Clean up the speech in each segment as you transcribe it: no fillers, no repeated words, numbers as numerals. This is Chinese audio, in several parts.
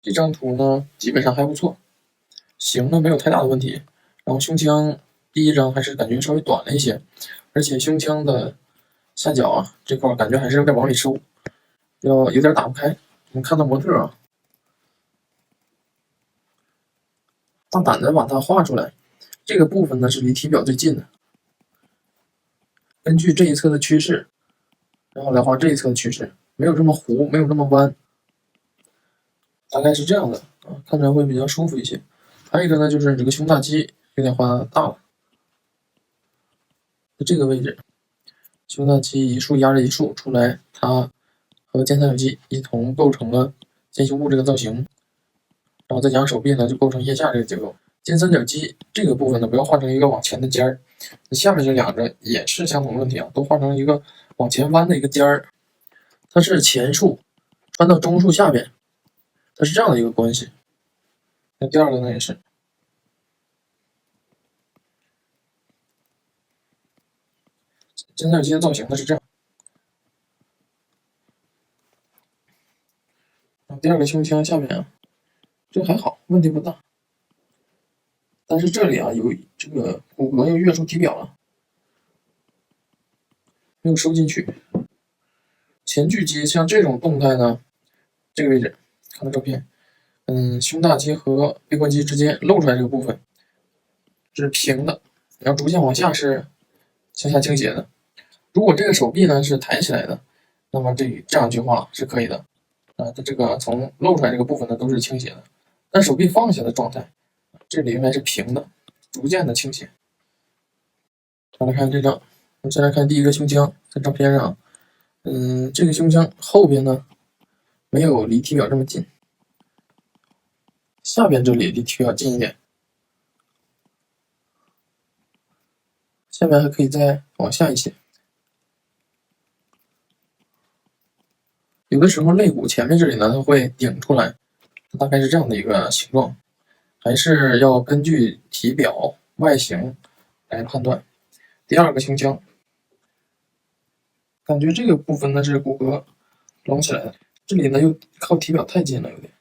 这张图呢基本上还不错，型呢没有太大的问题。然后胸腔第一张还是感觉稍微短了一些，而且胸腔的下角啊这块感觉还是有点往里收，有点打不开。我们看到模特啊，大胆的把它画出来，这个部分呢是离体表最近的。根据这一侧的趋势，然后来画这一侧的趋势，没有这么弧，没有这么弯，大概是这样的啊，看着会比较舒服一些。还有一个呢，就是这个胸大肌有点画大了，在这个位置，胸大肌一束压着一束出来，它和肩三角肌一同构成了肩胸部这个造型，然后再加上手臂呢，就构成腋下这个结构。肩三角肌这个部分呢，不要画成一个往前的尖儿，下面这两个也是相同的问题啊，都画成一个往前弯的一个尖儿，它是前束穿到中束下边，它是这样的一个关系。那第二个呢也是。肩三角肌的造型呢是这样，然后第二个胸腔下面啊，这还好，问题不大。但是这里啊有这个骨骼又跃出体表了，没有收进去。前锯肌像这种动态呢，这个位置看到照片，胸大肌和臂关肌之间露出来这个部分是平的，然后逐渐往下是向下倾斜的。如果这个手臂呢是抬起来的，那么这样一句话是可以的啊。它这个从露出来这个部分呢都是倾斜的，但手臂放下的状态，这里应该是平的，逐渐的倾斜。好，来看这张，我们先来看第一个胸腔，在照片上，这个胸腔后边呢没有离体表这么近，下边这里离体表近一点，下边还可以再往下一些。有的时候肋骨前面这里呢，它会顶出来，大概是这样的一个形状，还是要根据体表外形来判断。第二个胸腔，感觉这个部分呢是骨骼隆起来的，这里呢又靠体表太近了，有点。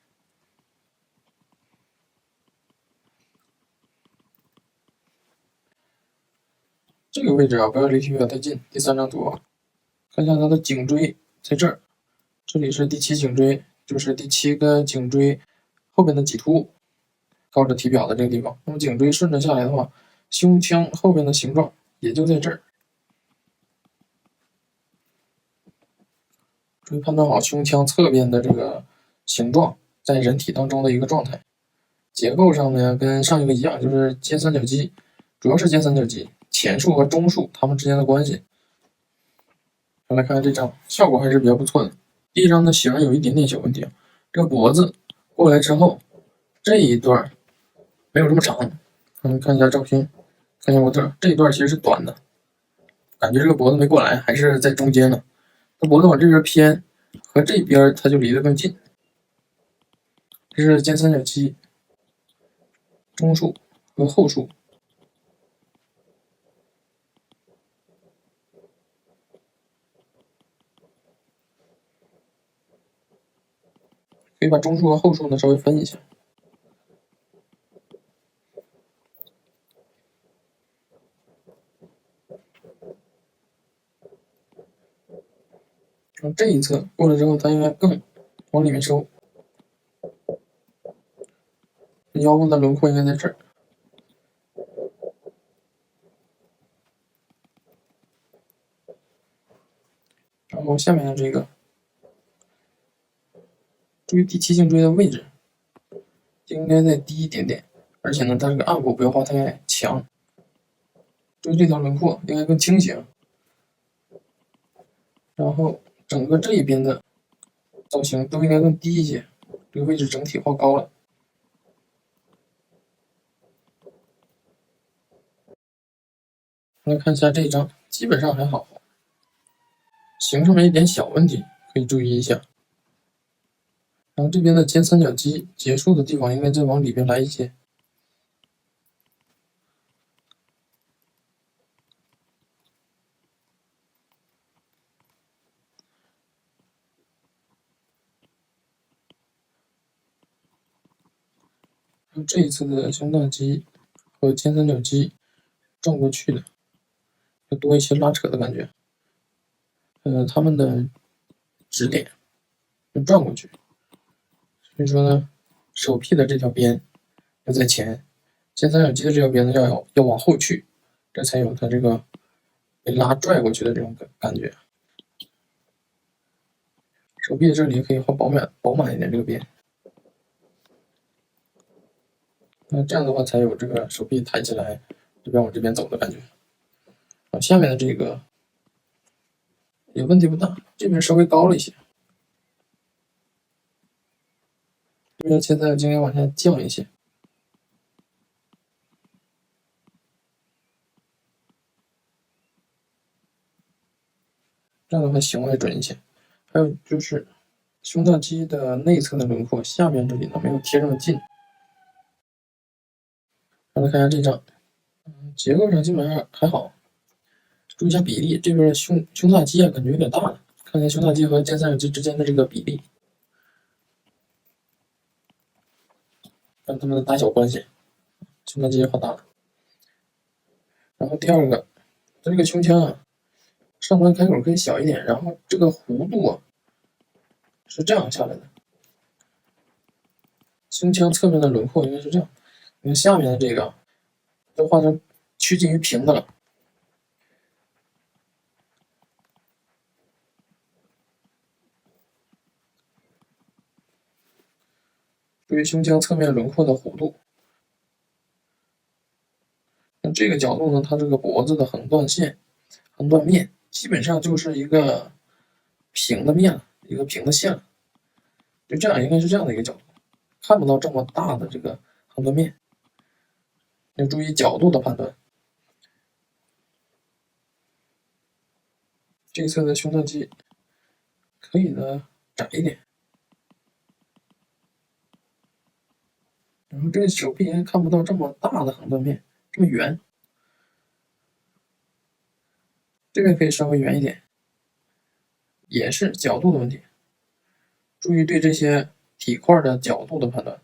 这个位置啊，不要离体表太近。第三张图啊，看一下它的颈椎在这儿，这里是第七颈椎，就是第七个颈椎后边的棘突靠着体表的这个地方。那么颈椎顺着下来的话，胸腔后边的形状也就在这儿。注意判断好胸腔侧边的这个形状在人体当中的一个状态。结构上呢，跟上一个一样，就是肩三角肌，主要是肩三角肌前束和中束它们之间的关系。来看看这张，效果还是比较不错的。第一张的型有一点点小问题啊，这个脖子过来之后，这一段没有这么长。看一下照片，看一下模特，这一段其实是短的，感觉这个脖子没过来，还是在中间呢。它脖子往这边偏，和这边它就离得更近。这是肩三角肌中束和后束。可以把中束和后束呢稍微分一下。然后这一侧过了之后，它应该更往里面收，腰部的轮廓应该在这儿。然后下面的这个，注意第七颈椎的位置，应该再低一点点，而且呢，它这个暗部不要画太强。注意这条轮廓应该更清醒。然后整个这一边的造型都应该更低一些，这个位置整体画高了。来看一下这一张，基本上还好，形上面一点小问题可以注意一下。然后这边的肩三角肌结束的地方应该再往里边来一些。这一次的胸大肌和肩三角肌转过去的，就多一些拉扯的感觉。它们的指点就转过去，所以说呢，手臂的这条边要在前，肩三角肌的这条边呢要往后去，这才有它这个被拉拽过去的这种感觉。手臂这里可以画饱满一点这个边，那这样的话才有这个手臂抬起来，这边往这边走的感觉。下面的这个也问题不大，这边稍微高了一些，这边现在应该往下降一些。这样的话形会准一些。还有就是胸大肌的内侧的轮廓，下面这里呢没有贴这么近。来看一下这张，结构上基本上还好。注意一下比例，这边胸大肌啊感觉有点大了，看看胸大肌和肩三角肌之间的这个比例，看它们的大小关系。胸大肌画大了。然后第二个，这个胸腔啊，上端开口可以小一点，然后这个弧度啊是这样下来的。胸腔侧面的轮廓应该是这样，你看下面的这个都画成趋近于平的了。注意胸腔侧面轮廓的弧度。那这个角度呢，它这个脖子的横断面基本上就是一个平的面了，一个平的线了。就这样，应该是这样的一个角度，看不到这么大的这个横断面。要注意角度的判断。这一侧的胸大肌可以呢窄一点，然后这个手臂看不到这么大的横断面，这么圆。这边可以稍微圆一点，也是角度的问题。注意对这些体块的角度的判断。